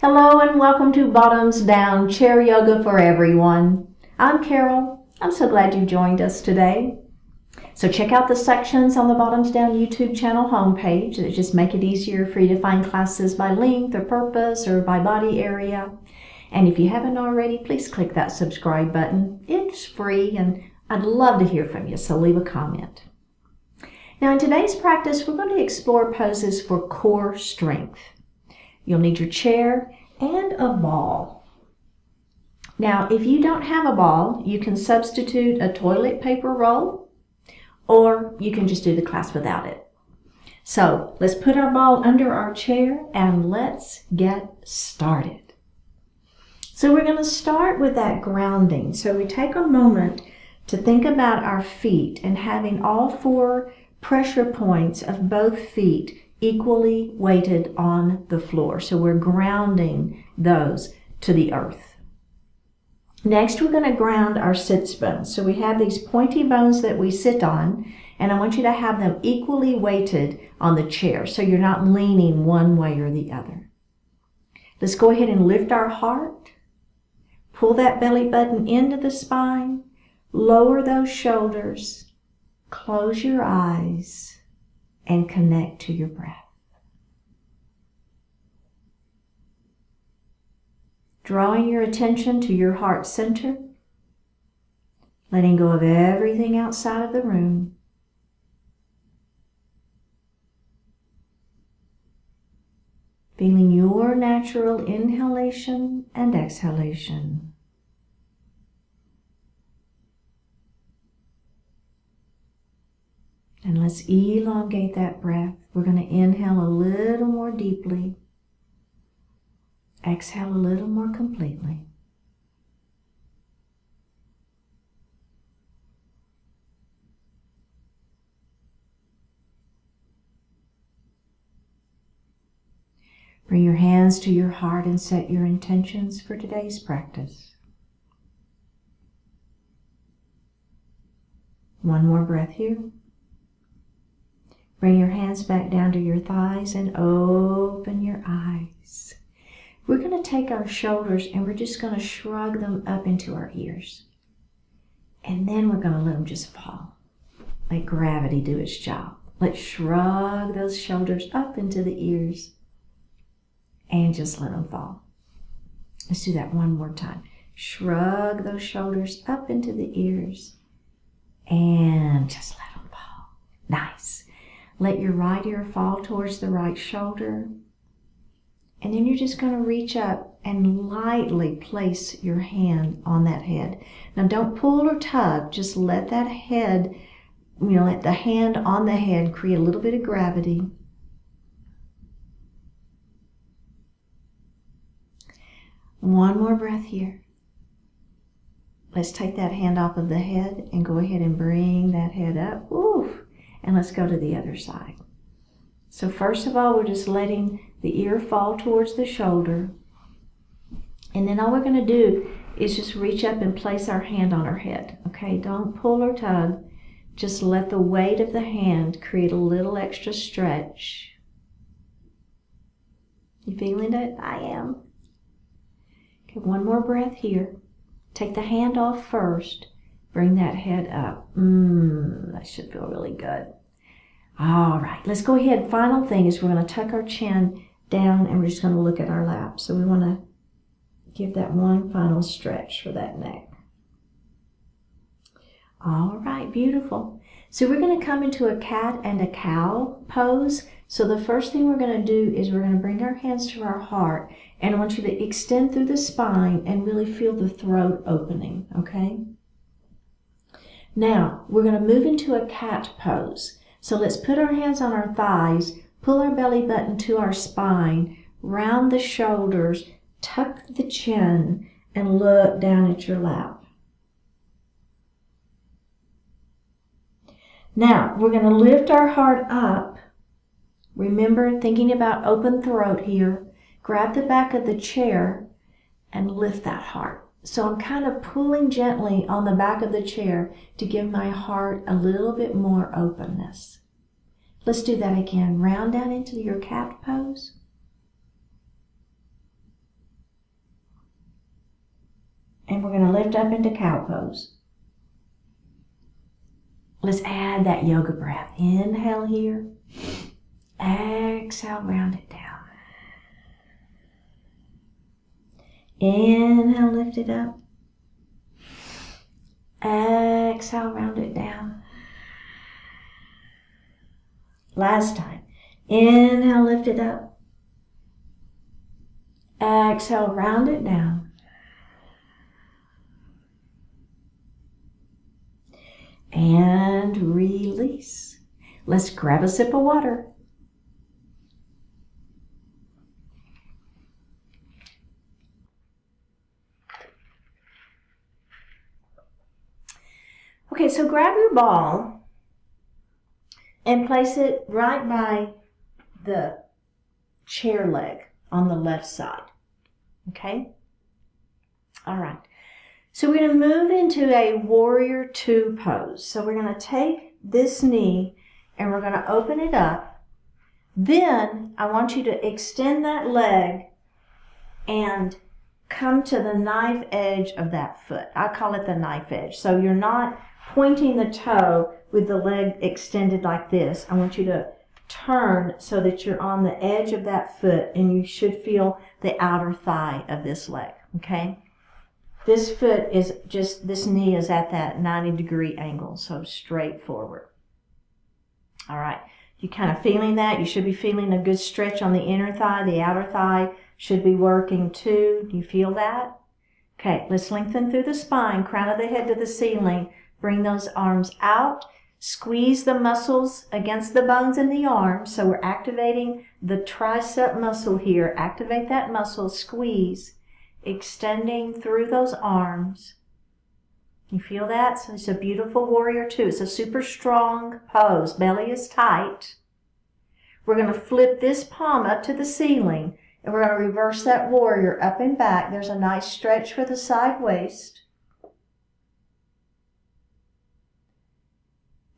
Hello and welcome to Bottoms Down Chair Yoga for Everyone. I'm Carol. I'm so glad you joined us today. So check out the sections on the Bottoms Down YouTube channel homepage that just make it easier for you to find classes by length or purpose or by body area. And if you haven't already, please click that subscribe button. It's free and I'd love to hear from you, so leave a comment. Now in today's practice, we're going to explore poses for core strength. You'll need your chair and a ball. Now, if you don't have a ball, you can substitute a toilet paper roll, or you can just do the class without it. So let's put our ball under our chair and let's get started. So we're going to start with that grounding. So we take a moment to think about our feet and having all four pressure points of both feet equally weighted on the floor. So we're grounding those to the earth. Next, we're going to ground our sits bones. So we have these pointy bones that we sit on, and I want you to have them equally weighted on the chair so you're not leaning one way or the other. Let's go ahead and lift our heart. Pull that belly button into the spine. Lower those shoulders. Close your eyes and connect to your breath. Drawing your attention to your heart center, letting go of everything outside of the room. Feeling your natural inhalation and exhalation. And let's elongate that breath. We're going to inhale a little more deeply. Exhale a little more completely. Bring your hands to your heart and set your intentions for today's practice. One more breath here. Bring your hands back down to your thighs and open your eyes. We're going to take our shoulders and we're just going to shrug them up into our ears. And then we're going to let them just fall. Let gravity do its job. Let's shrug those shoulders up into the ears and just let them fall. Let's do that one more time. Shrug those shoulders up into the ears and just let them fall. Nice. Let your right ear fall towards the right shoulder. And then you're just going to reach up and lightly place your hand on that head. Now don't pull or tug, just let that head, let the hand on the head create a little bit of gravity. One more breath here. Let's take that hand off of the head and go ahead and bring that head up. Oof. And let's go to the other side. So first of all, we're just letting the ear fall towards the shoulder. And then all we're going to do is just reach up and place our hand on our head. Okay, don't pull or tug. Just let the weight of the hand create a little extra stretch. You feeling it? I am. Okay, one more breath here. Take the hand off first. Bring that head up. That should feel really good. All right, let's go ahead. Final thing is we're going to tuck our chin down and we're just going to look at our lap. So we want to give that one final stretch for that neck. All right, beautiful. So we're going to come into a cat and a cow pose. So the first thing we're going to do is we're going to bring our hands to our heart, and I want you to extend through the spine and really feel the throat opening, okay? Now, we're going to move into a cat pose. So let's put our hands on our thighs, pull our belly button to our spine, round the shoulders, tuck the chin, and look down at your lap. Now, we're going to lift our heart up. Remember, thinking about open throat here. Grab the back of the chair and lift that heart. So I'm kind of pulling gently on the back of the chair to give my heart a little bit more openness. Let's do that again. Round down into your cat pose. And we're going to lift up into cow pose. Let's add that yoga breath. Inhale here. Exhale, round it down. Inhale, lift it up. Exhale, round it down. Last time. Inhale, lift it up. Exhale, round it down. And release. Let's grab a sip of water. Okay, so grab your ball and place it right by the chair leg on the left side. Okay? All right. So we're going to move into a warrior two pose. So we're going to take this knee and we're going to open it up. Then I want you to extend that leg and come to the knife edge of that foot. I call it the knife edge. So you're not pointing the toe with the leg extended like this. I want you to turn so that you're on the edge of that foot and you should feel the outer thigh of this leg, okay? This foot is just, this knee is at that 90-degree angle, so straight forward. All right, you kind of feeling that? You should be feeling a good stretch on the inner thigh. The outer thigh should be working too. Do you feel that? Okay, let's lengthen through the spine, crown of the head to the ceiling. Bring those arms out. Squeeze the muscles against the bones in the arms. So we're activating the tricep muscle here. Activate that muscle, squeeze, extending through those arms. You feel that? So it's a beautiful warrior two. It's a super strong pose. Belly is tight. We're going to flip this palm up to the ceiling and we're going to reverse that warrior up and back. There's a nice stretch for the side waist.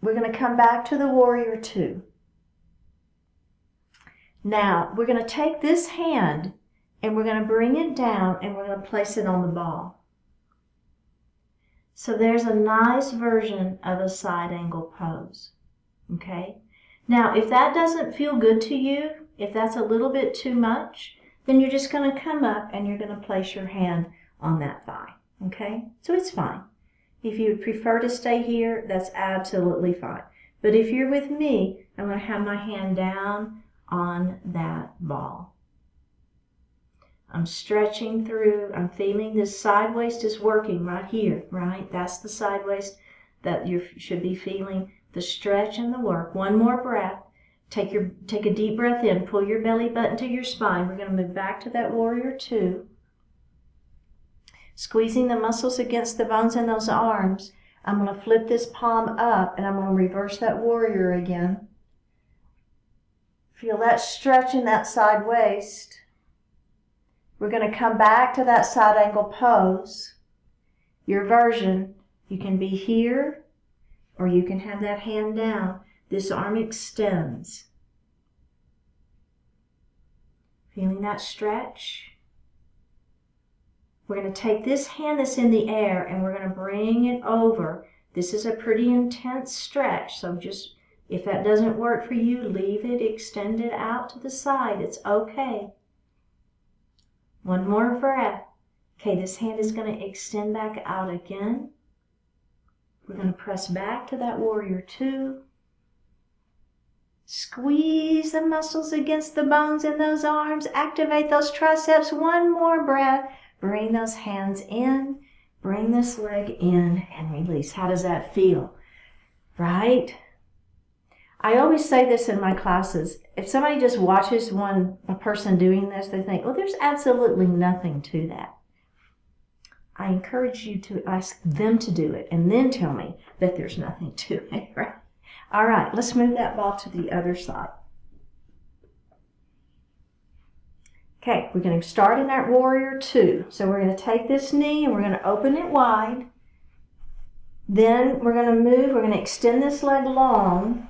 We're going to come back to the warrior two. Now, we're going to take this hand and we're going to bring it down and we're going to place it on the ball. So there's a nice version of a side angle pose. Okay? Now, if that doesn't feel good to you, if that's a little bit too much, then you're just going to come up and you're going to place your hand on that thigh. Okay? So it's fine. If you prefer to stay here, that's absolutely fine. But if you're with me, I'm going to have my hand down on that ball. I'm stretching through. I'm feeling this side waist is working right here, right? That's the side waist that you should be feeling, the stretch and the work. One more breath. Take a deep breath in. Pull your belly button to your spine. We're going to move back to that warrior two. Squeezing the muscles against the bones in those arms. I'm going to flip this palm up and I'm going to reverse that warrior again. Feel that stretch in that side waist. We're going to come back to that side angle pose. Your version, you can be here or you can have that hand down. This arm extends. Feeling that stretch? We're going to take this hand that's in the air and we're going to bring it over. This is a pretty intense stretch, so just if that doesn't work for you, leave it, extend it out to the side. It's okay. One more breath. Okay, this hand is going to extend back out again. We're going to press back to that warrior two. Squeeze the muscles against the bones in those arms. Activate those triceps. One more breath. Bring those hands in. Bring this leg in and release. How does that feel? Right? I always say this in my classes. If somebody just watches a person doing this, they think, well, there's absolutely nothing to that. I encourage you to ask them to do it and then tell me that there's nothing to it. Right? All right, let's move that ball to the other side. Okay, we're going to start in that warrior two. So we're going to take this knee and we're going to open it wide. Then we're going to move, we're going to extend this leg long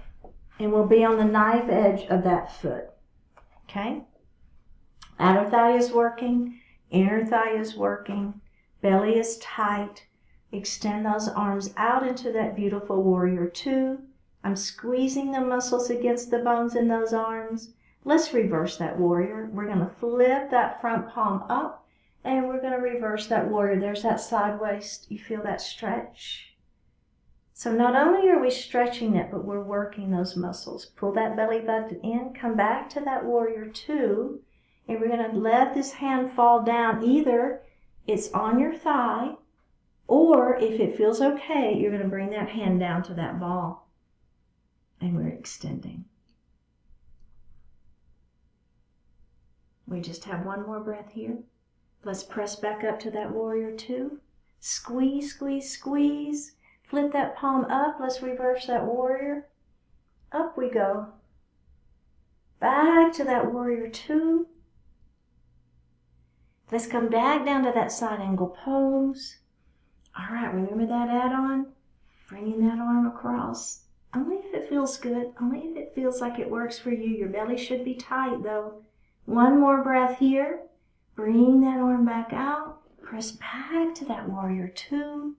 and we'll be on the knife edge of that foot. Okay? Outer thigh is working, inner thigh is working. Belly is tight. Extend those arms out into that beautiful warrior two. I'm squeezing the muscles against the bones in those arms. Let's reverse that warrior. We're going to flip that front palm up and we're going to reverse that warrior. There's that side waist. You feel that stretch? So not only are we stretching it, but we're working those muscles. Pull that belly button in, come back to that warrior two, and we're going to let this hand fall down. Either it's on your thigh, or if it feels okay, you're going to bring that hand down to that ball. And we're extending. We just have one more breath here. Let's press back up to that warrior two. Squeeze, squeeze, squeeze. Flip that palm up. Let's reverse that warrior. Up we go. Back to that warrior two. Let's come back down to that side angle pose. All right, remember that add-on? Bringing that arm across. Only if it feels good. Only if it feels like it works for you. Your belly should be tight though. One more breath here. Bring that arm back out. Press back to that warrior two.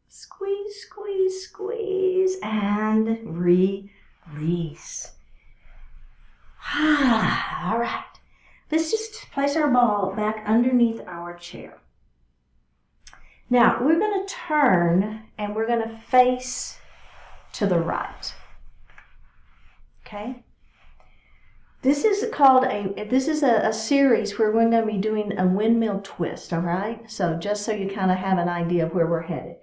Squeeze, squeeze, squeeze, and release. All right. Let's just place our ball back underneath our chair. Now, we're going to turn and we're going to face to the right. Okay? This is a series where we're going to be doing a windmill twist, all right? So just so you kind of have an idea of where we're headed.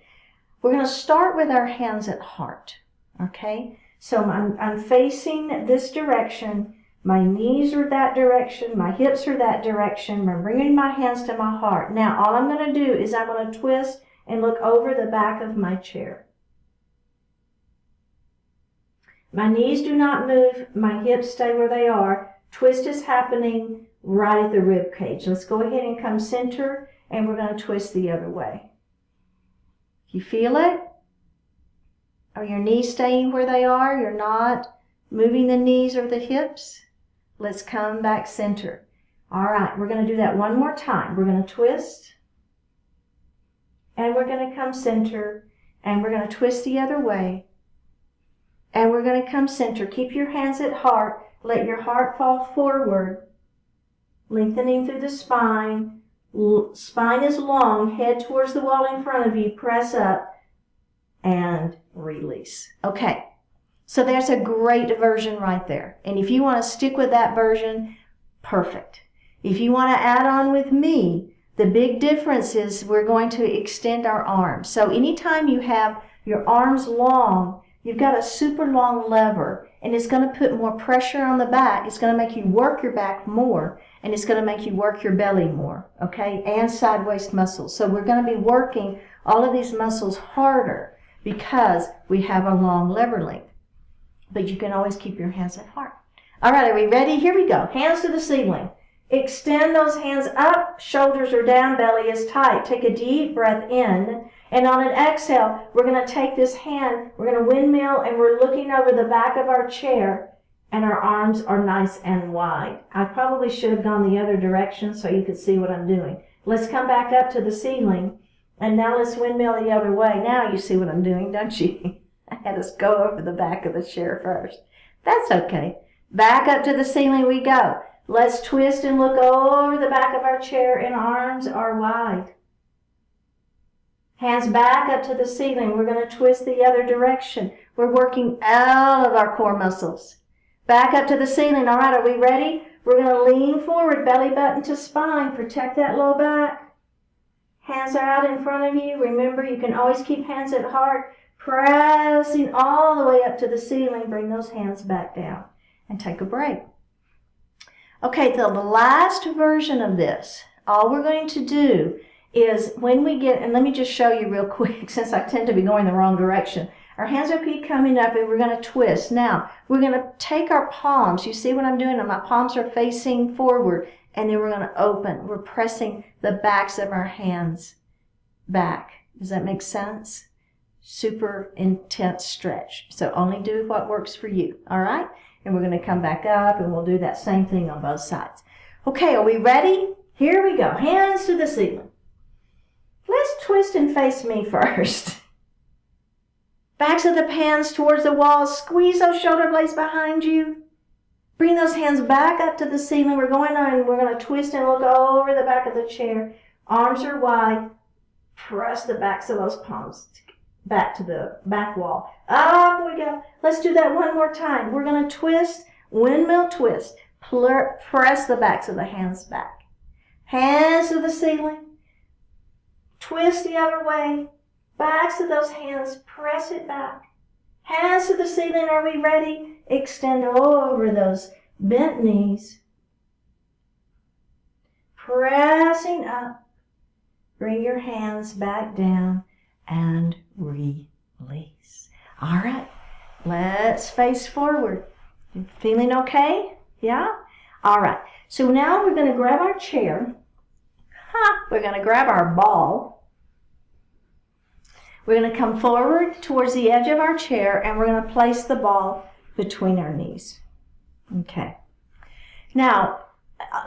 We're going to start with our hands at heart, okay? So I'm facing this direction. My knees are that direction. My hips are that direction. I'm bringing my hands to my heart. Now, all I'm going to do is I'm going to twist and look over the back of my chair. My knees do not move. My hips stay where they are. Twist is happening right at the rib cage. Let's go ahead and come center, and we're going to twist the other way. You feel it? Are your knees staying where they are? You're not moving the knees or the hips? Let's come back center. All right, we're going to do that one more time. We're going to twist, and we're going to come center, and we're going to twist the other way, and we're going to come center. Keep your hands at heart. Let your heart fall forward, lengthening through the spine. Spine is long, head towards the wall in front of you, press up, and release. Okay, so there's a great version right there. And if you want to stick with that version, perfect. If you want to add on with me, the big difference is we're going to extend our arms. So anytime you have your arms long, you've got a super long lever, and it's going to put more pressure on the back. It's going to make you work your back more, and it's going to make you work your belly more, okay, and side waist muscles. So we're going to be working all of these muscles harder because we have a long lever length. But you can always keep your hands at heart. All right, are we ready? Here we go. Hands to the ceiling. Extend those hands up. Shoulders are down. Belly is tight. Take a deep breath in. And on an exhale, we're going to take this hand, we're going to windmill, and we're looking over the back of our chair, and our arms are nice and wide. I probably should have gone the other direction so you could see what I'm doing. Let's come back up to the ceiling, and now let's windmill the other way. Now you see what I'm doing, don't you? I had us go over the back of the chair first. That's okay. Back up to the ceiling we go. Let's twist and look over the back of our chair, and arms are wide. Hands back up to the ceiling. We're going to twist the other direction. We're working all of our core muscles. Back up to the ceiling. All right, are we ready? We're going to lean forward, belly button to spine. Protect that low back. Hands are out in front of you. Remember, you can always keep hands at heart. Pressing all the way up to the ceiling. Bring those hands back down and take a break. Okay, the last version of this, all we're going to do is when we get, and let me just show you real quick since I tend to be going the wrong direction. Our hands are keep coming up and we're going to twist. Now, we're going to take our palms. You see what I'm doing? My palms are facing forward, and then we're going to open. We're pressing the backs of our hands back. Does that make sense? Super intense stretch. So only do what works for you, all right? And we're going to come back up, and we'll do that same thing on both sides. Okay, are we ready? Here we go. Hands to the ceiling. Let's twist and face me first. Backs of the hands towards the wall. Squeeze those shoulder blades behind you. Bring those hands back up to the ceiling. We're going to twist and look over the back of the chair. Arms are wide. Press the backs of those palms back to the back wall. Up we go. Let's do that one more time. We're going to twist, windmill twist. Press the backs of the hands back. Hands to the ceiling. Twist the other way. Backs of those hands, press it back. Hands to the ceiling, are we ready? Extend over those bent knees. Pressing up. Bring your hands back down and release. All right, let's face forward. You feeling okay? Yeah? All right, so now we're going to grab our chair. We're going to grab our ball. We're going to come forward towards the edge of our chair and we're going to place the ball between our knees. Okay. Now,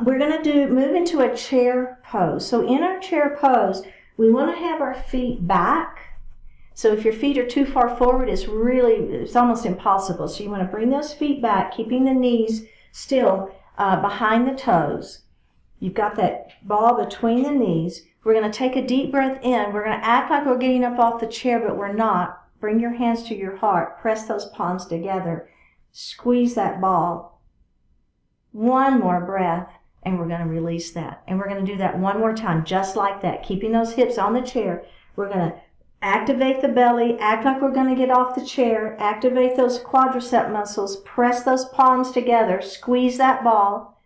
we're going to move into a chair pose. So in our chair pose, we want to have our feet back. So if your feet are too far forward, it's almost impossible. So you want to bring those feet back, keeping the knees still behind the toes. You've got that ball between the knees. We're going to take a deep breath in. We're going to act like we're getting up off the chair, but we're not. Bring your hands to your heart. Press those palms together. Squeeze that ball. One more breath, and we're going to release that. And we're going to do that one more time, just like that, keeping those hips on the chair. We're going to activate the belly, act like we're going to get off the chair, activate those quadricep muscles, press those palms together, squeeze that ball.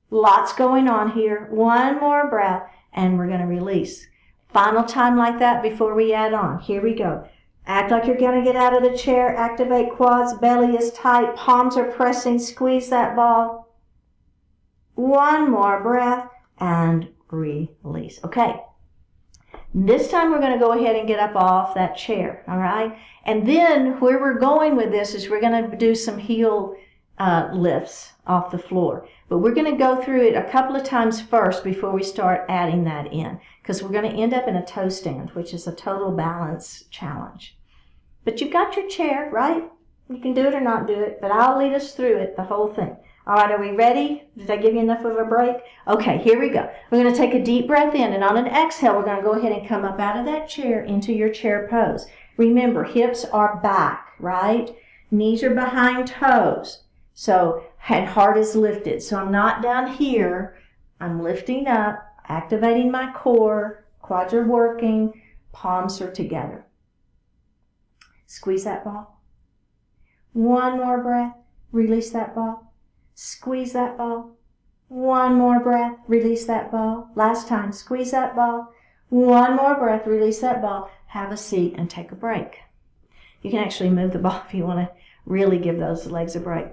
Lots going on here. One more breath. And we're going to release. Final time like that before we add on. Here we go. Act like you're going to get out of the chair. Activate quads. Belly is tight. Palms are pressing. Squeeze that ball. One more breath and release. Okay. This time we're going to go ahead and get up off that chair. All right. And then where we're going with this is we're going to do some heel lifts off the floor. But we're going to go through it a couple of times first before we start adding that in, because we're going to end up in a toe stand, which is a total balance challenge. But you've got your chair, right? You can do it or not do it, but I'll lead us through it, the whole thing. All right, are we ready? Did I give you enough of a break? Okay, here we go. We're going to take a deep breath in, and on an exhale, we're going to go ahead and come up out of that chair into your chair pose. Remember, hips are back, right? Knees are behind toes. So, and heart is lifted. So I'm not down here. I'm lifting up, activating my core. Quads are working. Palms are together. Squeeze that ball. One more breath. Release that ball. Squeeze that ball. One more breath. Release that ball. Last time. Squeeze that ball. One more breath. Release that ball. Have a seat and take a break. You can actually move the ball if you want to really give those legs a break.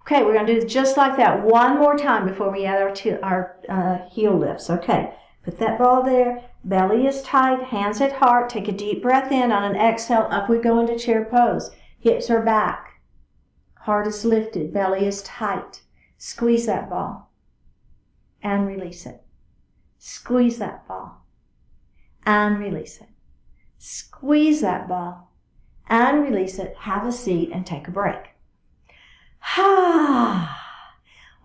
Okay, we're going to do just like that one more time before we add our heel lifts. Okay, put that ball there. Belly is tight, hands at heart. Take a deep breath in. On an exhale, up we go into chair pose. Hips are back. Heart is lifted. Belly is tight. Squeeze that ball and release it. Squeeze that ball and release it. Squeeze that ball and release it. Have a seat and take a break.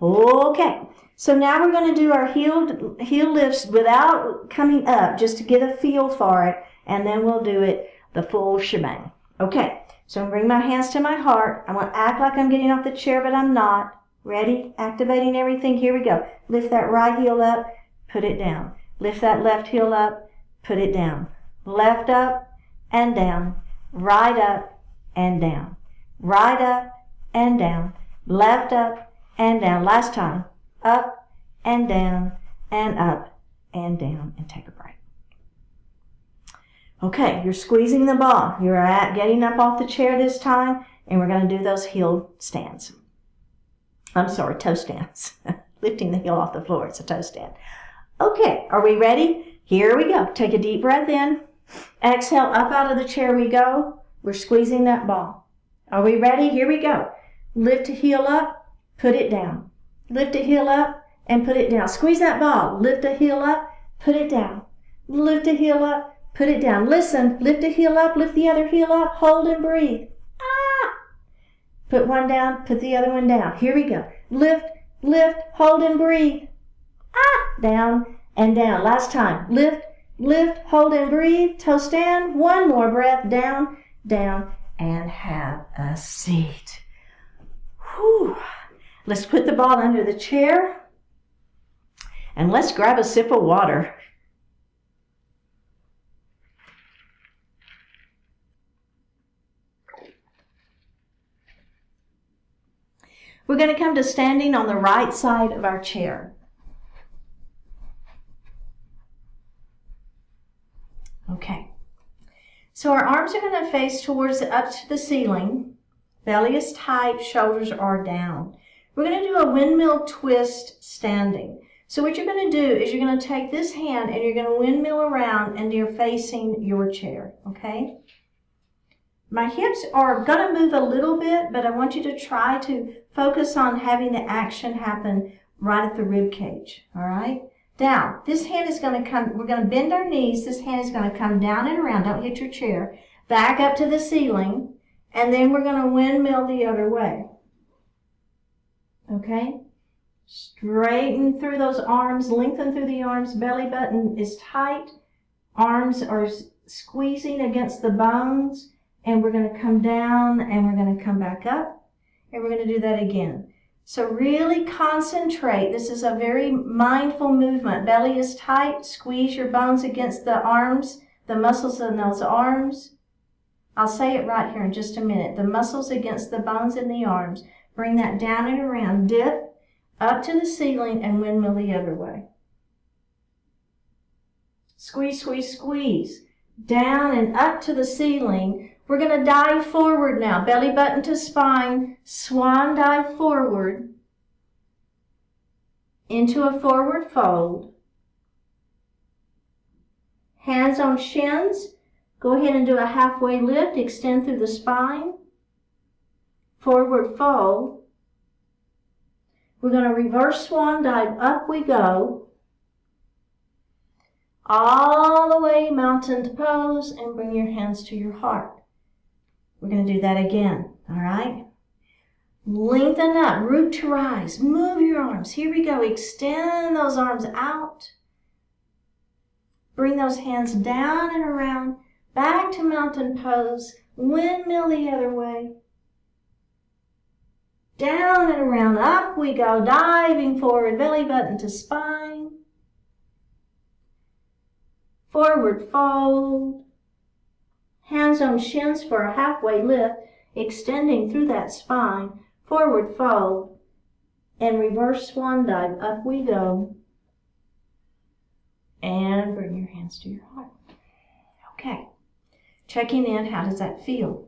Okay, so now we're going to do our heel lifts without coming up, just to get a feel for it, and then we'll do it the full shebang. Okay, so I'm going to bring my hands to my heart. I want to act like I'm getting off the chair, but I'm not. Ready? Activating everything. Here we go. Lift that right heel up, put it down. Lift that left heel up, put it down. Left up and down. Right up and down. Right up and down, left up and down. Last time, up and down and up and down, and take a break. Okay, you're squeezing the ball. You're getting up off the chair this time, and we're going to do those heel stands. I'm sorry, toe stands. Lifting the heel off the floor, it's a toe stand. Okay, are we ready? Here we go. Take a deep breath in. Exhale, up out of the chair we go. We're squeezing that ball. Are we ready? Here we go. Lift a heel up, put it down. Lift a heel up and put it down. Squeeze that ball. Lift a heel up, put it down. Lift a heel up, put it down. Listen, lift a heel up, lift the other heel up, hold and breathe. Ah! Put one down, put the other one down. Here we go. Lift, lift, hold and breathe. Ah! Down and down. Last time. Lift, lift, hold and breathe. Toe stand. One more breath. Down, down, and have a seat. Whew. Let's put the ball under the chair and let's grab a sip of water. We're going to come to standing on the right side of our chair. Okay. So our arms are going to face towards up to the ceiling. Belly is tight, shoulders are down. We're going to do a windmill twist standing. So what you're going to do is you're going to take this hand and you're going to windmill around and you're facing your chair, okay? My hips are going to move a little bit, but I want you to try to focus on having the action happen right at the rib cage, all right? Now, this hand is going to come, we're going to bend our knees. This hand is going to come down and around. Don't hit your chair. Back up to the ceiling, and then we're going to windmill the other way. Okay? Straighten through those arms, lengthen through the arms. Belly button is tight. Arms are squeezing against the bones. And we're going to come down and we're going to come back up. And we're going to do that again. So really concentrate. This is a very mindful movement. Belly is tight. Squeeze your bones against the arms, the muscles in those arms. I'll say it right here in just a minute. The muscles against the bones in the arms. Bring that down and around. Dip up to the ceiling and windmill the other way. Squeeze, squeeze, squeeze. Down and up to the ceiling. We're going to dive forward now. Belly button to spine. Swan dive forward. Into a forward fold. Hands on shins. Go ahead and do a halfway lift. Extend through the spine. Forward fold. We're going to reverse swan dive. Up we go. All the way mountain pose and bring your hands to your heart. We're going to do that again, all right? Lengthen up, root to rise. Move your arms. Here we go. Extend those arms out. Bring those hands down and around. Back to mountain pose. Windmill the other way. Down and around. Up we go. Diving forward. Belly button to spine. Forward fold. Hands on shins for a halfway lift, extending through that spine. Forward fold. And reverse swan dive. Up we go. And bring your hands to your heart. Okay. Checking in, how does that feel?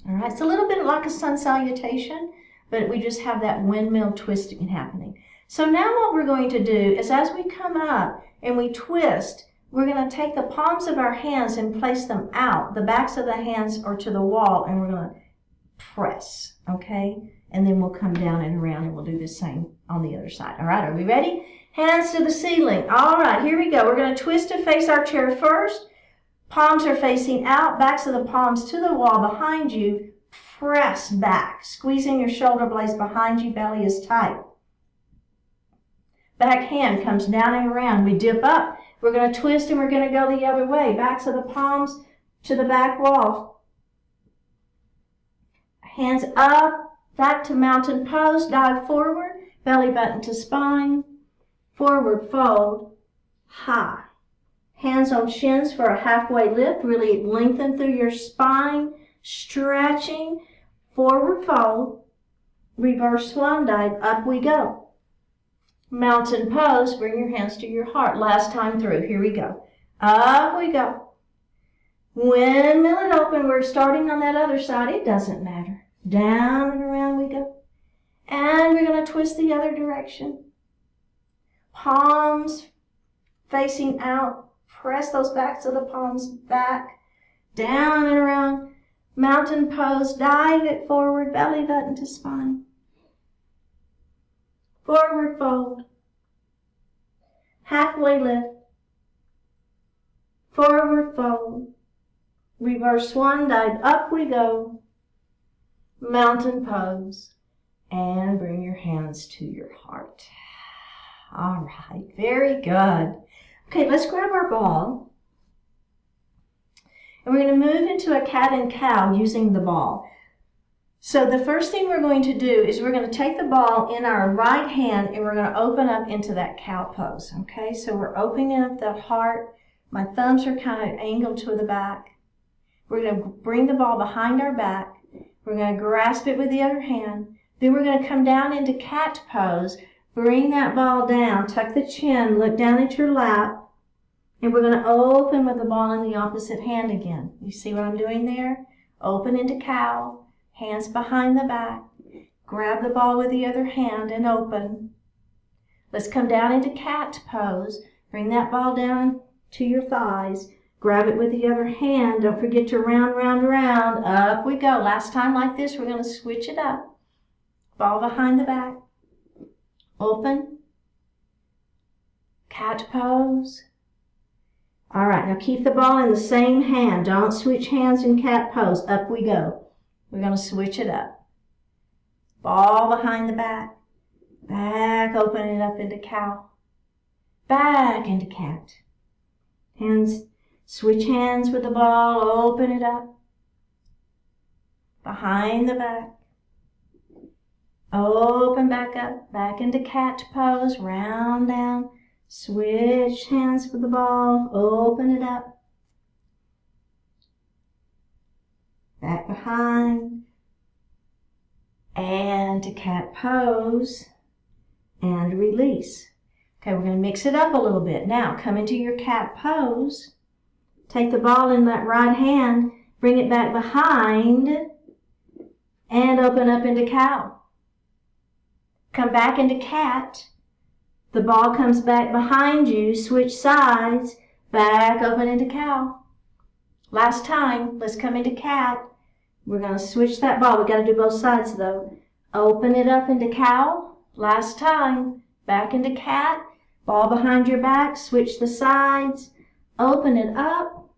All right, it's a little bit like a sun salutation, but we just have that windmill twisting happening. So now what we're going to do is as we come up and we twist, we're going to take the palms of our hands and place them out. The backs of the hands are to the wall, and we're going to press, okay? And then we'll come down and around, and we'll do the same on the other side. All right, are we ready? Hands to the ceiling. All right, here we go. We're going to twist to face our chair first. Palms are facing out, backs of the palms to the wall behind you. Press back, squeezing your shoulder blades behind you. Belly is tight. Back hand comes down and around. We dip up. We're going to twist and we're going to go the other way. Backs of the palms to the back wall. Hands up, back to mountain pose. Dive forward. Belly button to spine. Forward fold. High. Hands on shins for a halfway lift. Really lengthen through your spine. Stretching. Forward fold. Reverse swan dive. Up we go. Mountain pose, bring your hands to your heart. Last time through, here we go. Up we go. Windmill it open. We're starting on that other side. It doesn't matter. Down and around we go. And we're going to twist the other direction. Palms facing out. Press those backs of the palms back. Down and around. Mountain pose. Dive it forward. Belly button to spine. Forward fold. Halfway lift. forward fold, reverse swan dive, up we go, mountain pose, and bring your hands to your heart. All right, very good. Okay, let's grab our ball. And we're going to move into a cat and cow using the ball. So the first thing we're going to do is we're going to take the ball in our right hand and we're going to open up into that cow pose. Okay, so we're opening up the heart. My thumbs are kind of angled to the back. We're going to bring the ball behind our back. We're going to grasp it with the other hand. Then we're going to come down into cat pose. Bring that ball down, tuck the chin, look down at your lap. And we're going to open with the ball in the opposite hand again. You see what I'm doing there? Open into cow, hands behind the back. Grab the ball with the other hand and open. Let's come down into cat pose. Bring that ball down to your thighs. Grab it with the other hand. Don't forget to round, round, round. Up we go. Last time like this, we're going to switch it up. Ball behind the back. Open. Cat pose. All right, now keep the ball in the same hand. Don't switch hands in cat pose. Up we go. We're going to switch it up. Ball behind the back. Back, open it up into cow. Back into cat. Hands, switch hands with the ball. Open it up. Behind the back. Open back up. Back into cat pose. Round down. Switch hands with the ball, open it up, back behind, and to cat pose, and release. Okay, we're going to mix it up a little bit. Now, come into your cat pose, take the ball in that right hand, bring it back behind, and open up into cow. Come back into cat. The ball comes back behind you, switch sides, back open into cow. Last time, let's come into cat. We're going to switch that ball. We've got to do both sides though. Open it up into cow. Last time, back into cat. Ball behind your back, switch the sides, open it up,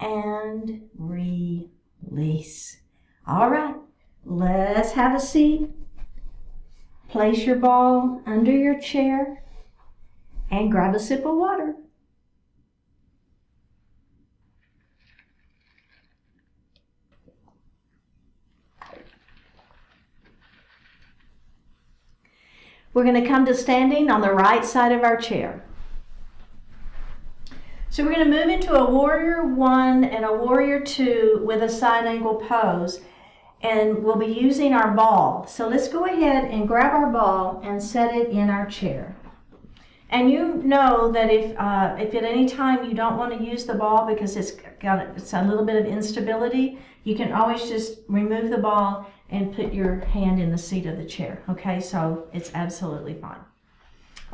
and release. All right, let's have a seat. Place your ball under your chair and grab a sip of water. We're going to come to standing on the right side of our chair. So we're going to move into a warrior 1 and a warrior 2 with a side angle pose. And we'll be using our ball. So let's go ahead and grab our ball and set it in our chair. And you know that if at any time you don't want to use the ball because it's a little bit of instability, you can always just remove the ball and put your hand in the seat of the chair. Okay, so it's absolutely fine.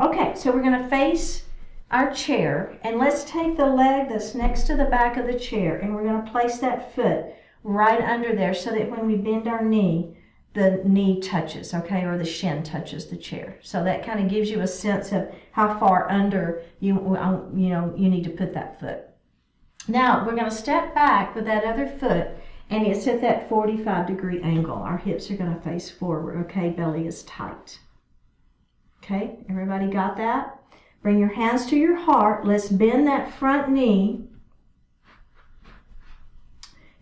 Okay, so we're going to face our chair, and let's take the leg that's next to the back of the chair, and we're going to place that foot right under there so that when we bend our knee, the knee touches, okay, or the shin touches the chair. So that kind of gives you a sense of how far under you need to put that foot. Now we're going to step back with that other foot, and it's at that 45-degree angle. Our hips are going to face forward, okay, belly is tight. Okay, everybody got that? Bring your hands to your heart. Let's bend that front knee.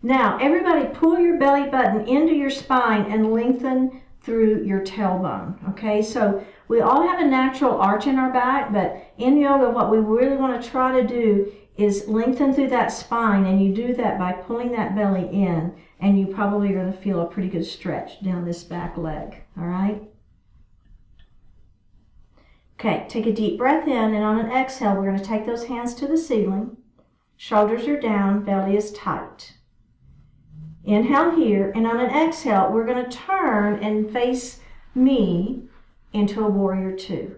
Now, everybody pull your belly button into your spine and lengthen through your tailbone, okay? So we all have a natural arch in our back, but in yoga, what we really want to try to do is lengthen through that spine, and you do that by pulling that belly in, and you probably are going to feel a pretty good stretch down this back leg, all right? Okay, take a deep breath in, and on an exhale, we're going to take those hands to the ceiling. Shoulders are down, belly is tight. Inhale here, and on an exhale, we're going to turn and face me into a warrior 2.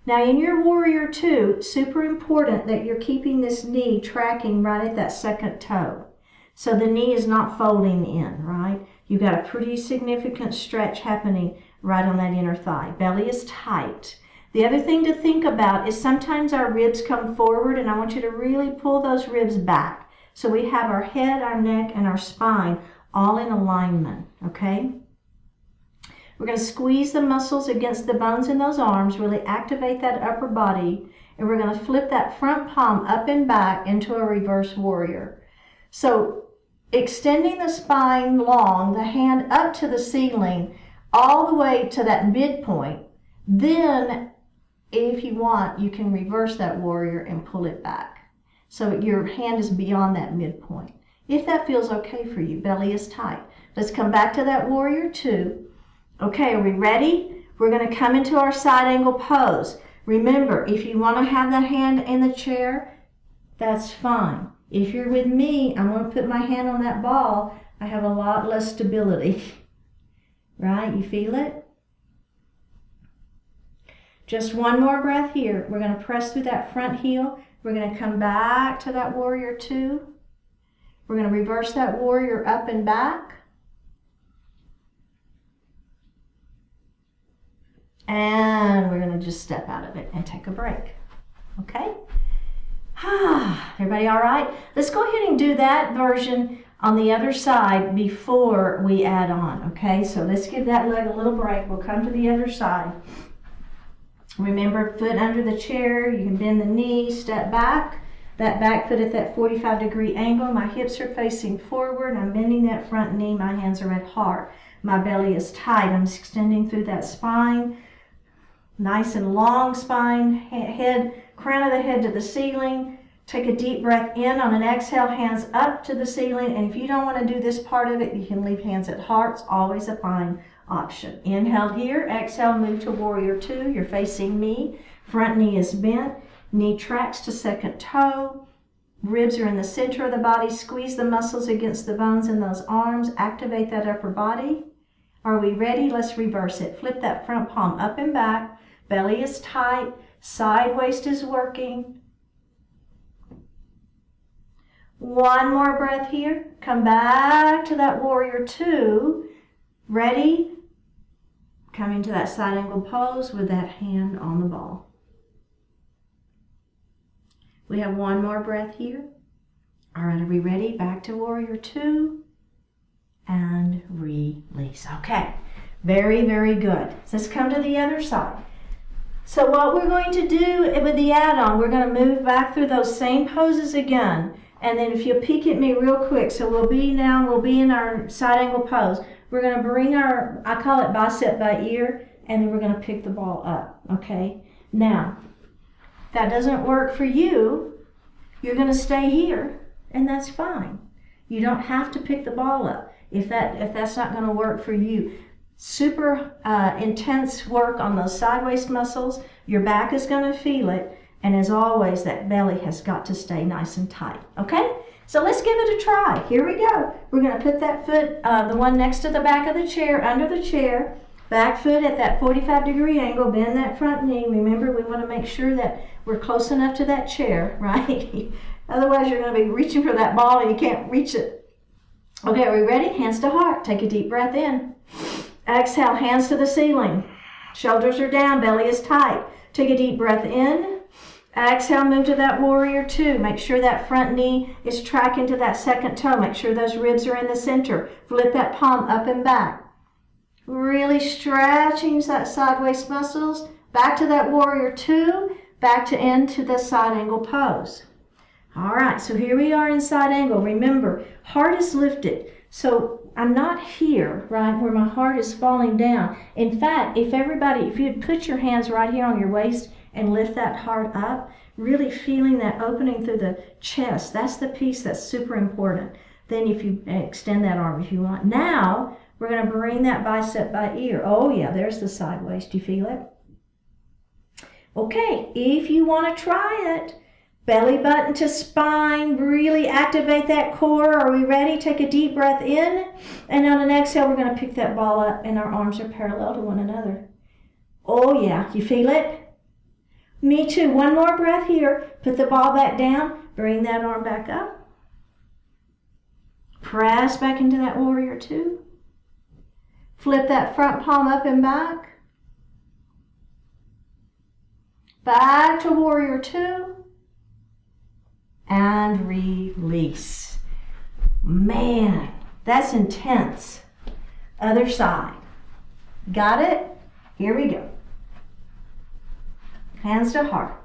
Now in your warrior 2, super important that you're keeping this knee tracking right at that second toe. So the knee is not folding in, right? You've got a pretty significant stretch happening right on that inner thigh. Belly is tight. The other thing to think about is sometimes our ribs come forward, and I want you to really pull those ribs back. So we have our head, our neck, and our spine all in alignment, okay? We're going to squeeze the muscles against the bones in those arms, really activate that upper body, and we're going to flip that front palm up and back into a reverse warrior. So extending the spine long, the hand up to the ceiling, all the way to that midpoint. Then, if you want, you can reverse that warrior and pull it back. So your hand is beyond that midpoint. If that feels okay for you, belly is tight. Let's come back to that warrior two. Okay, are we ready? We're going to come into our side angle pose. Remember, if you want to have that hand in the chair, that's fine. If you're with me, I'm going to put my hand on that ball. I have a lot less stability. Right? You feel it? Just one more breath here. We're going to press through that front heel. We're going to come back to that warrior two. We're going to reverse that warrior up and back. And we're going to just step out of it and take a break. Okay? Everybody all right? Let's go ahead and do that version on the other side before we add on. Okay? So let's give that leg a little break. We'll come to the other side. Remember, foot under the chair. You can bend the knee, step back. That back foot at that 45-degree angle. My hips are facing forward. I'm bending that front knee. My hands are at heart. My belly is tight. I'm extending through that spine. Nice and long spine, head, crown of the head to the ceiling. Take a deep breath in. On an exhale, hands up to the ceiling. And if you don't want to do this part of it, you can leave hands at heart. It's always a fine option. Inhale here. Exhale, move to warrior two. You're facing me. Front knee is bent. Knee tracks to second toe. Ribs are in the center of the body. Squeeze the muscles against the bones in those arms. Activate that upper body. Are we ready? Let's reverse it. Flip that front palm up and back. Belly is tight. Side waist is working. One more breath here. Come back to that warrior two. Ready? Coming to that side angle pose with that hand on the ball. We have one more breath here. All right, are we ready? Back to warrior two. And release. Okay, very, very good. Let's come to the other side. So what we're going to do with the add-on, we're going to move back through those same poses again. And then if you'll peek at me real quick, so we'll be in our side angle pose. We're going to bring our, I call it bicep by ear, and then we're going to pick the ball up, okay? Now, if that doesn't work for you, you're going to stay here, and that's fine. You don't have to pick the ball up if that's not going to work for you. Super intense work on those side waist muscles. Your back is going to feel it. And as always, that belly has got to stay nice and tight. Okay? So let's give it a try. Here we go. We're going to put that foot, the one next to the back of the chair, under the chair. Back foot at that 45-degree angle. Bend that front knee. Remember, we want to make sure that we're close enough to that chair, right? Otherwise, you're going to be reaching for that ball and you can't reach it. Okay, are we ready? Hands to heart. Take a deep breath in. Exhale, hands to the ceiling. Shoulders are down, belly is tight. Take a deep breath in. Exhale, move to that warrior two. Make sure that front knee is tracking to that second toe. Make sure those ribs are in the center. Flip that palm up and back. Really stretching that side waist muscles. Back to that warrior two. Back to into the side angle pose. All right, so here we are in side angle. Remember, heart is lifted. So I'm not here, right, where my heart is falling down. In fact, if you'd put your hands right here on your waist and lift that heart up, really feeling that opening through the chest, that's the piece that's super important. Then if you extend that arm if you want. Now, we're going to bring that bicep by ear. Oh yeah, there's the side waist. Do you feel it? Okay, if you want to try it, belly button to spine, really activate that core. Are we ready? Take a deep breath in. And on an exhale, we're going to pick that ball up and our arms are parallel to one another. Oh yeah, you feel it? Me too. One more breath here. Put the ball back down. Bring that arm back up. Press back into that warrior two. Flip that front palm up and back. Back to warrior two. And release. Man, that's intense. Other side. Got it? Here we go. Hands to heart.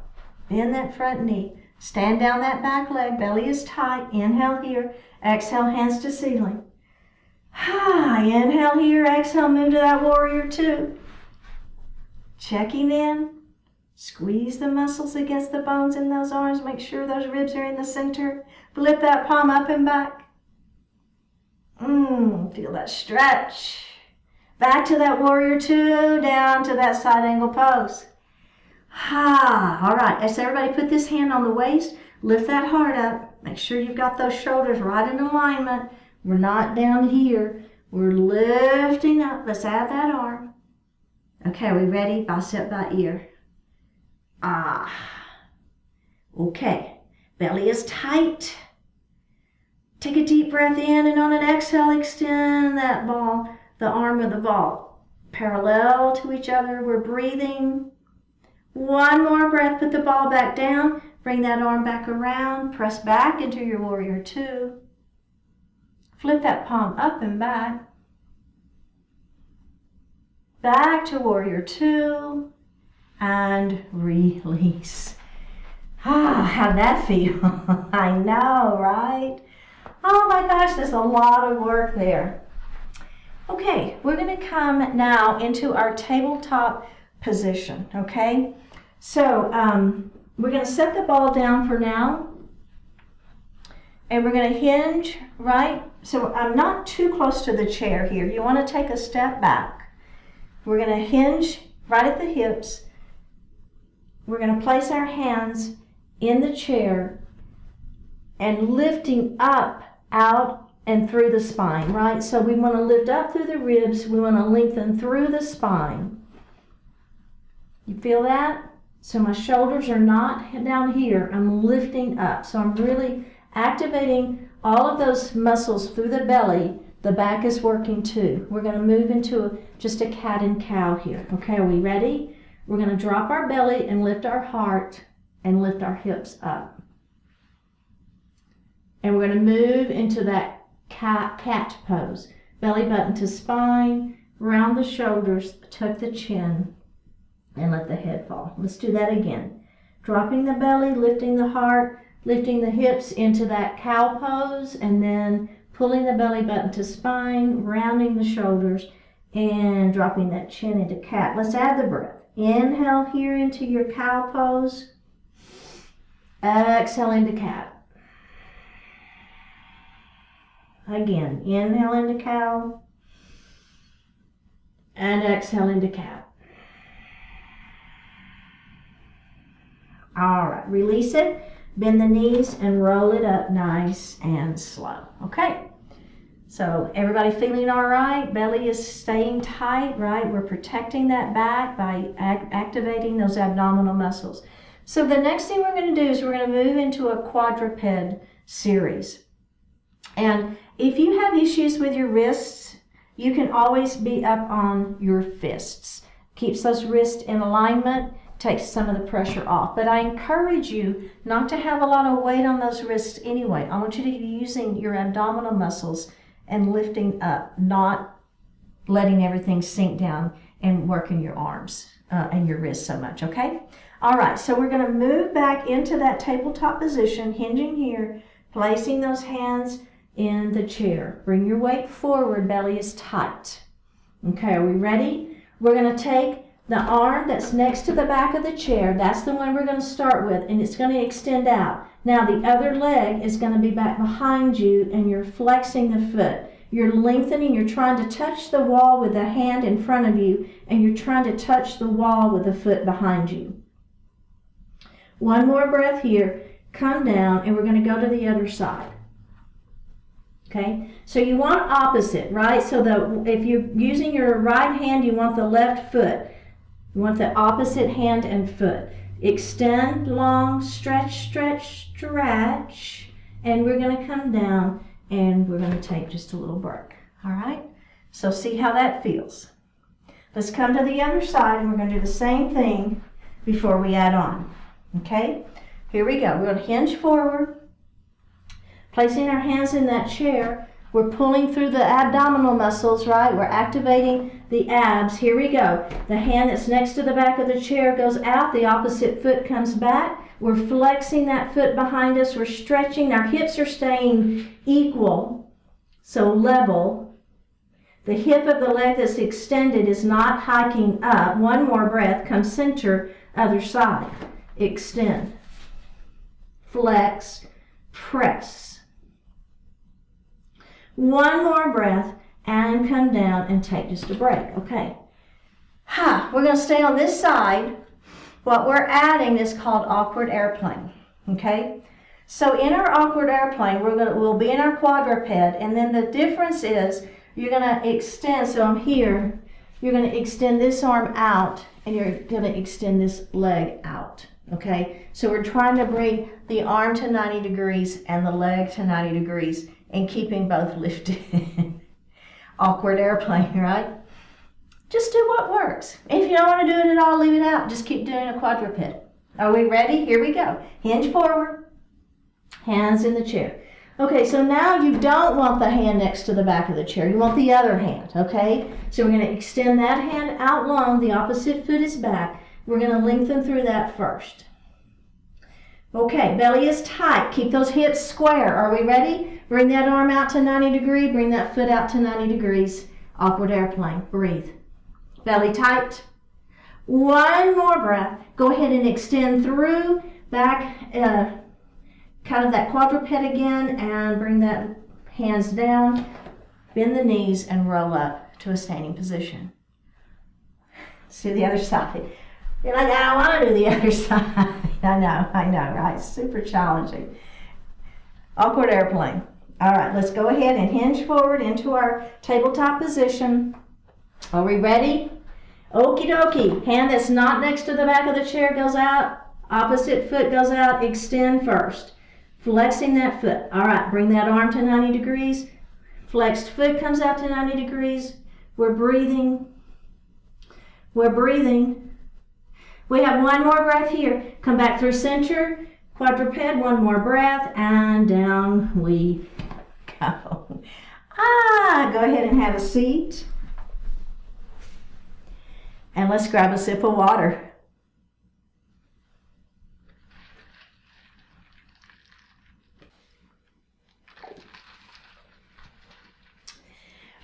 Bend that front knee. Stand down that back leg. Belly is tight. Inhale here. Exhale, hands to ceiling. Inhale here. Exhale, move to that warrior two. Checking in. Squeeze the muscles against the bones in those arms. Make sure those ribs are in the center. Flip that palm up and back. Feel that stretch. Back to that warrior two, down to that side angle pose. All right, as everybody put this hand on the waist, lift that heart up. Make sure you've got those shoulders right in alignment. We're not down here. We're lifting up. Let's add that arm. Okay, are we ready? Bicep by ear. Okay, belly is tight. Take a deep breath in, and on an exhale, extend that ball, the arm of the ball, parallel to each other. We're breathing. One more breath, put the ball back down, bring that arm back around, press back into your warrior two. Flip that palm up and back. Back to warrior two, and release. How'd that feel? I know, right? Oh my gosh, there's a lot of work there. Okay, we're going to come now into our tabletop position, okay? So we're going to set the ball down for now, and we're going to hinge, right? So I'm not too close to the chair here. You want to take a step back. We're going to hinge right at the hips. We're going to place our hands in the chair and lifting up, out, and through the spine, right? So we want to lift up through the ribs. We want to lengthen through the spine. You feel that? So my shoulders are not down here. I'm lifting up. So I'm really activating all of those muscles through the belly. The back is working too. We're going to move into just a cat and cow here. Okay, are we ready? We're going to drop our belly and lift our heart and lift our hips up. And we're going to move into that cat pose. Belly button to spine, round the shoulders, tuck the chin, and let the head fall. Let's do that again. Dropping the belly, lifting the heart, lifting the hips into that cow pose, and then pulling the belly button to spine, rounding the shoulders, and dropping that chin into cat. Let's add the breath. Inhale here into your cow pose. Exhale into cat. Again, inhale into cow, and exhale into cat. All right, release it, bend the knees, and roll it up nice and slow. Okay, so everybody feeling all right? Belly is staying tight, right? We're protecting that back by activating those abdominal muscles. So the next thing we're going to do is we're going to move into a quadruped series. And if you have issues with your wrists, you can always be up on your fists. Keeps those wrists in alignment, takes some of the pressure off. But I encourage you not to have a lot of weight on those wrists anyway. I want you to be using your abdominal muscles and lifting up, not letting everything sink down and working your arms and your wrists so much, okay? All right, so we're going to move back into that tabletop position, hinging here, placing those hands in the chair. Bring your weight forward, belly is tight. Okay, are we ready? We're going to take the arm that's next to the back of the chair. That's the one we're going to start with, and it's going to extend out. Now the other leg is going to be back behind you, and you're flexing the foot. You're lengthening, you're trying to touch the wall with the hand in front of you, and you're trying to touch the wall with the foot behind you. One more breath here. Come down, and we're going to go to the other side. Okay, so you want opposite, right? So if you're using your right hand, you want the left foot. You want the opposite hand and foot. Extend, long, stretch, stretch, stretch. And we're going to come down and we're going to take just a little break. All right? So see how that feels. Let's come to the other side and we're going to do the same thing. before we add on. Okay, here we go. We're going to hinge forward, placing our hands in that chair. We're pulling through the abdominal muscles, right? We're activating the abs. Here we go. The hand that's next to the back of the chair goes out. The opposite foot comes back. We're flexing that foot behind us. We're stretching. Our hips are staying equal, so level. The hip of the leg that's extended is not hiking up. One more breath. Come center, other side. Extend. Flex. Press. One more breath and come down and take just a break. Okay. We're going to stay on this side. What we're adding is called awkward airplane. Okay. So in our awkward airplane, we'll be in our quadruped, and then the difference is you're going to extend. So I'm here. You're going to extend this arm out, and you're going to extend this leg out. Okay. So we're trying to bring the arm to 90 degrees and the leg to 90 degrees. And keeping both lifted. Awkward airplane, right? Just do what works. If you don't want to do it at all, leave it out. Just keep doing a quadruped. Are we ready? Here we go. Hinge forward. Hands in the chair. Okay, so now you don't want the hand next to the back of the chair. You want the other hand, okay? So we're going to extend that hand out long. The opposite foot is back. We're going to lengthen through that first. Okay, belly is tight. Keep those hips square. Are we ready? Bring that arm out to 90 degrees. Bring that foot out to 90 degrees. Awkward airplane. Breathe. Belly tight. One more breath. Go ahead and extend through. Back, kind of that quadruped again. And bring that hands down. Bend the knees and roll up to a standing position. Let's do the other side. You're like, I don't want to do the other side. I know, right? Super challenging. Awkward airplane. All right, let's go ahead and hinge forward into our tabletop position. Are we ready? Okie dokie. Hand that's not next to the back of the chair goes out. Opposite foot goes out. Extend first. Flexing that foot. All right, bring that arm to 90 degrees. Flexed foot comes out to 90 degrees. We're breathing. We're breathing. We have one more breath here. Come back through center. Quadruped, one more breath, and down we go. Go ahead and have a seat. And let's grab a sip of water.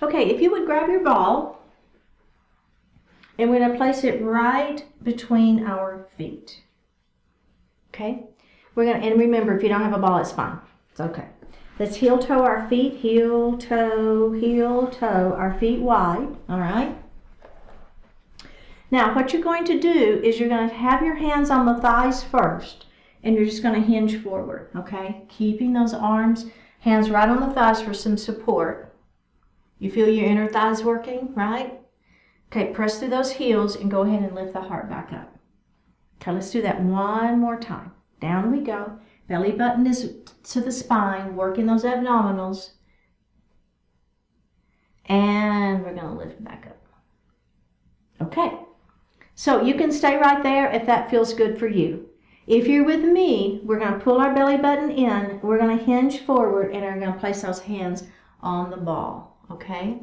Okay, if you would grab your ball, and we're going to place it right between our feet. Okay? And remember, if you don't have a ball, it's fine. It's okay. Let's heel toe our feet. Heel toe, our feet wide. All right? Now, what you're going to do is you're going to have your hands on the thighs first, and you're just going to hinge forward, okay? Keeping those arms, hands right on the thighs for some support. You feel your inner thighs working, right? Okay, press through those heels and go ahead and lift the heart back up. Okay, let's do that one more time. Down we go. Belly button is to the spine, working those abdominals. And we're going to lift back up. Okay. So you can stay right there if that feels good for you. If you're with me, we're going to pull our belly button in. We're going to hinge forward and we're going to place those hands on the ball. Okay?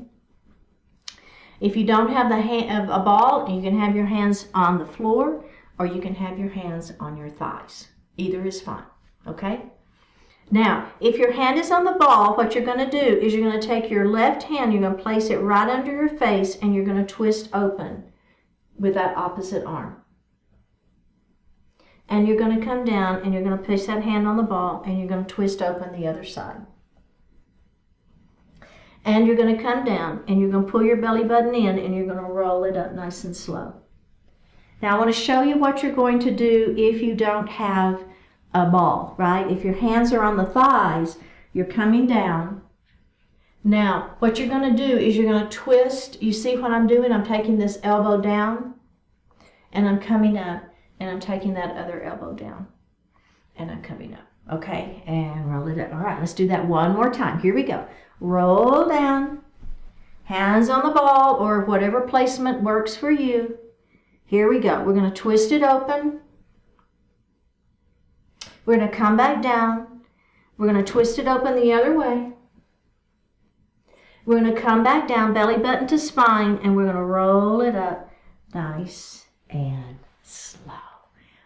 If you don't have a ball, you can have your hands on the floor or you can have your hands on your thighs. Either is fine. Okay? Now, if your hand is on the ball, what you're going to do is you're going to take your left hand, you're going to place it right under your face, and you're going to twist open with that opposite arm. And you're going to come down and you're going to place that hand on the ball and you're going to twist open the other side. And you're going to come down and you're going to pull your belly button in and you're going to roll it up nice and slow. Now I want to show you what you're going to do if you don't have a ball, right? If your hands are on the thighs, you're coming down. Now, what you're going to do is you're going to twist. You see what I'm doing? I'm taking this elbow down and I'm coming up and I'm taking that other elbow down and I'm coming up. Okay, and roll it up. All right, let's do that one more time. Here we go. Roll down, hands on the ball or whatever placement works for you. Here we go. We're going to twist it open. We're going to come back down. We're going to twist it open the other way. We're going to come back down, belly button to spine, and we're going to roll it up nice and slow.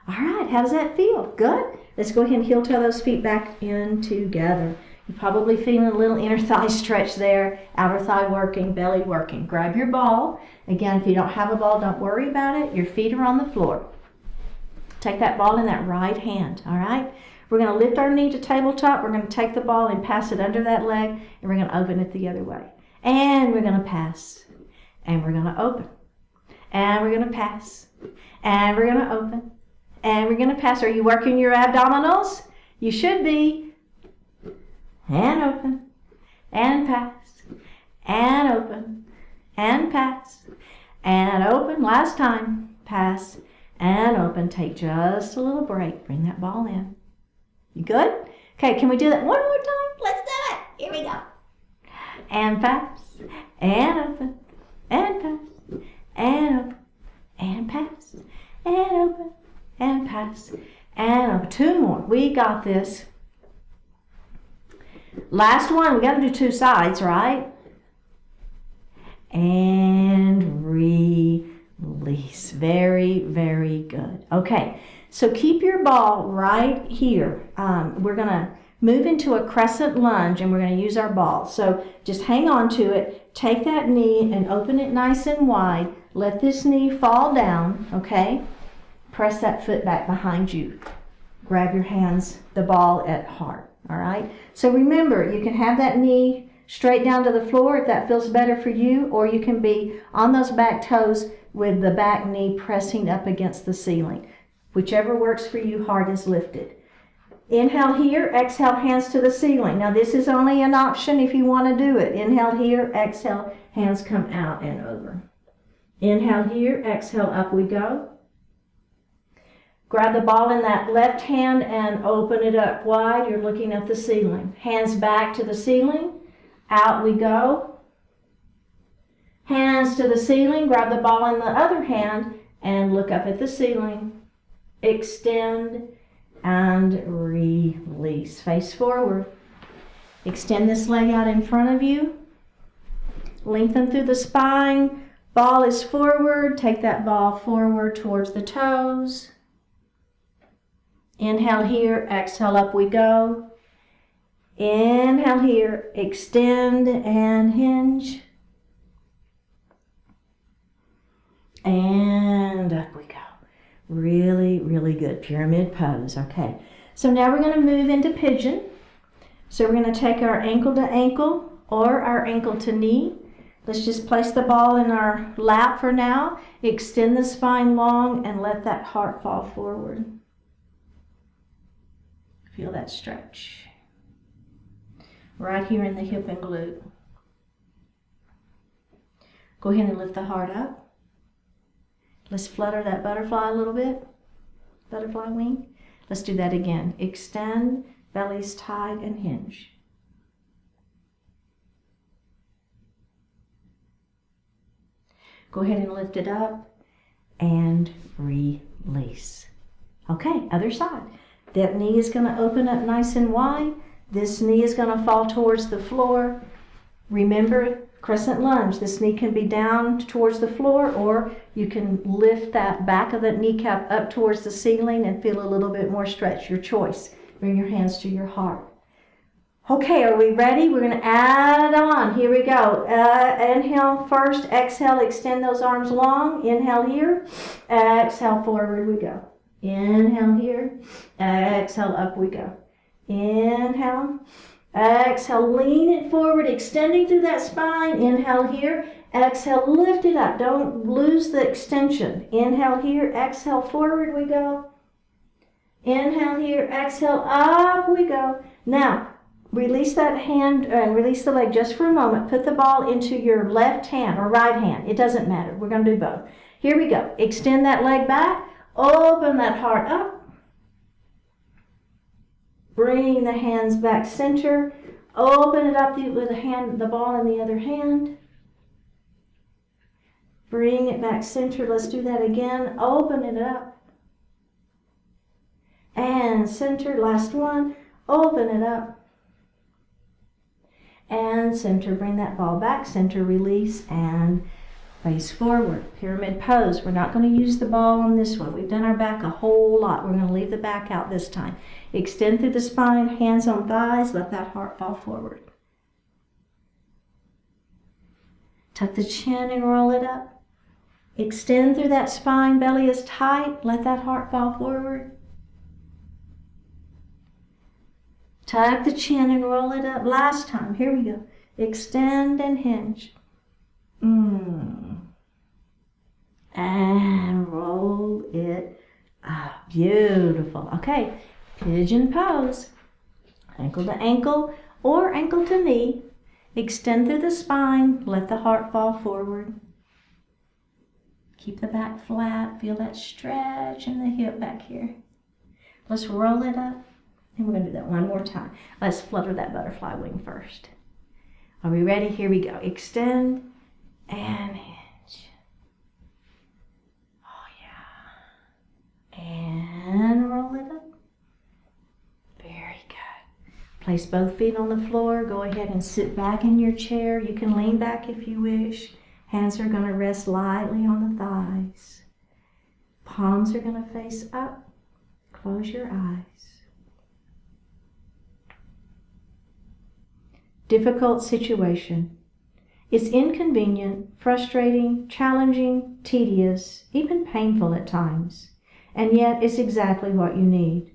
All right, how does that feel? Good? Let's go ahead and heel toe those feet back in together. You're probably feeling a little inner thigh stretch there, outer thigh working, belly working. Grab your ball. Again, if you don't have a ball, don't worry about it. Your feet are on the floor. Take that ball in that right hand, all right? We're going to lift our knee to tabletop. We're going to take the ball and pass it under that leg, and we're going to open it the other way. And we're going to pass, and we're going to open, and we're going to pass, and we're going to open, and we're going to pass. Are you working your abdominals? You should be. And open, and pass, and open, and pass, and open. Last time, pass, and open. Take just a little break. Bring that ball in. You good? Okay, can we do that one more time? Let's do it. Here we go. And pass, and open, and pass, and open, and pass, and open, and pass, and open. Two more. We got this. Last one. We got to do two sides, right? And release. Very, very good. Okay. So keep your ball right here. We're going to move into a crescent lunge, and we're going to use our ball. So just hang on to it. Take that knee and open it nice and wide. Let this knee fall down, okay? Press that foot back behind you. Grab your hands, the ball at heart, all right? So remember, you can have that knee straight down to the floor if that feels better for you, or you can be on those back toes with the back knee pressing up against the ceiling. Whichever works for you, heart is lifted. Inhale here, exhale, hands to the ceiling. Now this is only an option if you want to do it. Inhale here, exhale, hands come out and over. Inhale here, exhale, up we go. Grab the ball in that left hand and open it up wide. You're looking at the ceiling. Hands back to the ceiling. Out we go. Hands to the ceiling. Grab the ball in the other hand and look up at the ceiling. Extend and release. Face forward. Extend this leg out in front of you. Lengthen through the spine. Ball is forward. Take that ball forward towards the toes. Inhale here, exhale, up we go. Inhale here, extend and hinge. And up we go. Really, really good. Pyramid pose. Okay. So now we're going to move into pigeon. So we're going to take our ankle to ankle or our ankle to knee. Let's just place the ball in our lap for now. Extend the spine long and let that heart fall forward. Feel that stretch. Right here in the hip and glute. Go ahead and lift the heart up. Let's flutter that butterfly a little bit. Butterfly wing. Let's do that again. Extend, belly's tight and hinge. Go ahead and lift it up and release. Okay, other side. That knee is going to open up nice and wide. This knee is going to fall towards the floor. Remember, crescent lunge. This knee can be down towards the floor, or you can lift that back of that kneecap up towards the ceiling and feel a little bit more stretch. Your choice. Bring your hands to your heart. Okay, are we ready? We're going to add on. Here we go. Inhale first. Exhale, extend those arms long. Inhale here. Exhale, forward we go. Inhale here. Exhale, up we go. Inhale. Exhale, lean it forward, extending through that spine. Inhale here. Exhale, lift it up. Don't lose the extension. Inhale here. Exhale, forward we go. Inhale here. Exhale, up we go. Now, release that hand and release the leg just for a moment. Put the ball into your left hand or right hand. It doesn't matter. We're going to do both. Here we go. Extend that leg back. Open that heart up. Bring the hands back center. Open it up with the ball in the other hand. Bring it back center. Let's do that again. Open it up. And center. Last one. Open it up. And center. Bring that ball back. Center. Release. And face forward. Pyramid pose. We're not going to use the ball on this one. We've done our back a whole lot. We're going to leave the back out this time. Extend through the spine. Hands on thighs. Let that heart fall forward. Tuck the chin and roll it up. Extend through that spine. Belly is tight. Let that heart fall forward. Tuck the chin and roll it up. Last time. Here we go. Extend and hinge. And roll it up. Beautiful. Okay. Pigeon pose. Ankle to ankle or ankle to knee. Extend through the spine. Let the heart fall forward. Keep the back flat. Feel that stretch in the hip back here. Let's roll it up. And we're going to do that one more time. Let's flutter that butterfly wing first. Are we ready? Here we go. Extend and hinge. Oh, yeah. And roll it up. Very good. Place both feet on the floor. Go ahead and sit back in your chair. You can lean back if you wish. Hands are going to rest lightly on the thighs. Palms are going to face up. Close your eyes. Difficult situation. It's inconvenient, frustrating, challenging, tedious, even painful at times, and yet it's exactly what you need.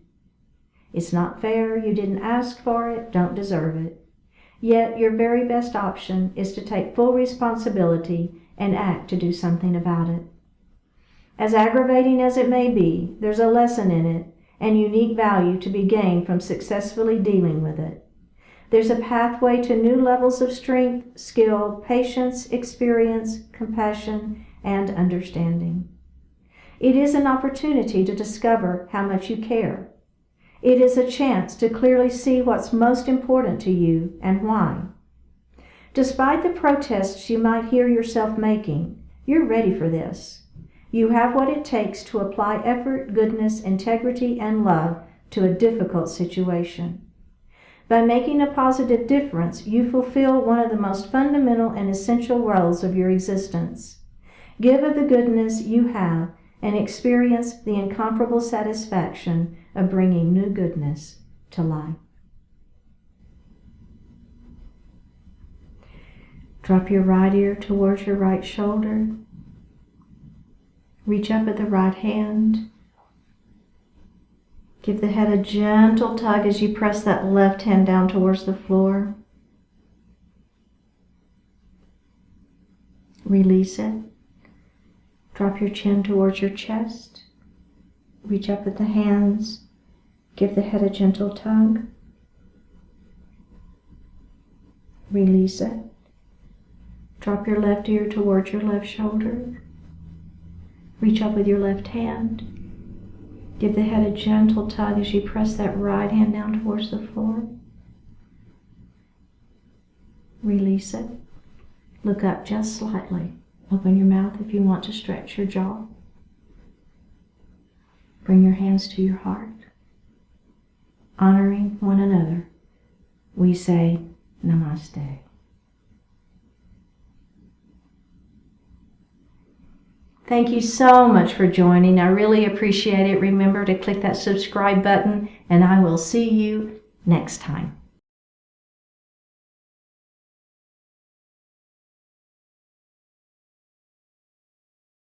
It's not fair, you didn't ask for it, don't deserve it. Yet your very best option is to take full responsibility and act to do something about it. As aggravating as it may be, there's a lesson in it and unique value to be gained from successfully dealing with it. There's a pathway to new levels of strength, skill, patience, experience, compassion, and understanding. It is an opportunity to discover how much you care. It is a chance to clearly see what's most important to you and why. Despite the protests you might hear yourself making, you're ready for this. You have what it takes to apply effort, goodness, integrity, and love to a difficult situation. By making a positive difference, you fulfill one of the most fundamental and essential roles of your existence. Give of the goodness you have and experience the incomparable satisfaction of bringing new goodness to life. Drop your right ear towards your right shoulder. Reach up at the right hand. Give the head a gentle tug as you press that left hand down towards the floor. Release it. Drop your chin towards your chest. Reach up at the hands. Give the head a gentle tug. Release it. Drop your left ear towards your left shoulder. Reach up with your left hand. Give the head a gentle tug as you press that right hand down towards the floor. Release it. Look up just slightly. Open your mouth if you want to stretch your jaw. Bring your hands to your heart. Honoring one another, we say Namaste. Thank you so much for joining. I really appreciate it. Remember to click that subscribe button, and I will see you next time.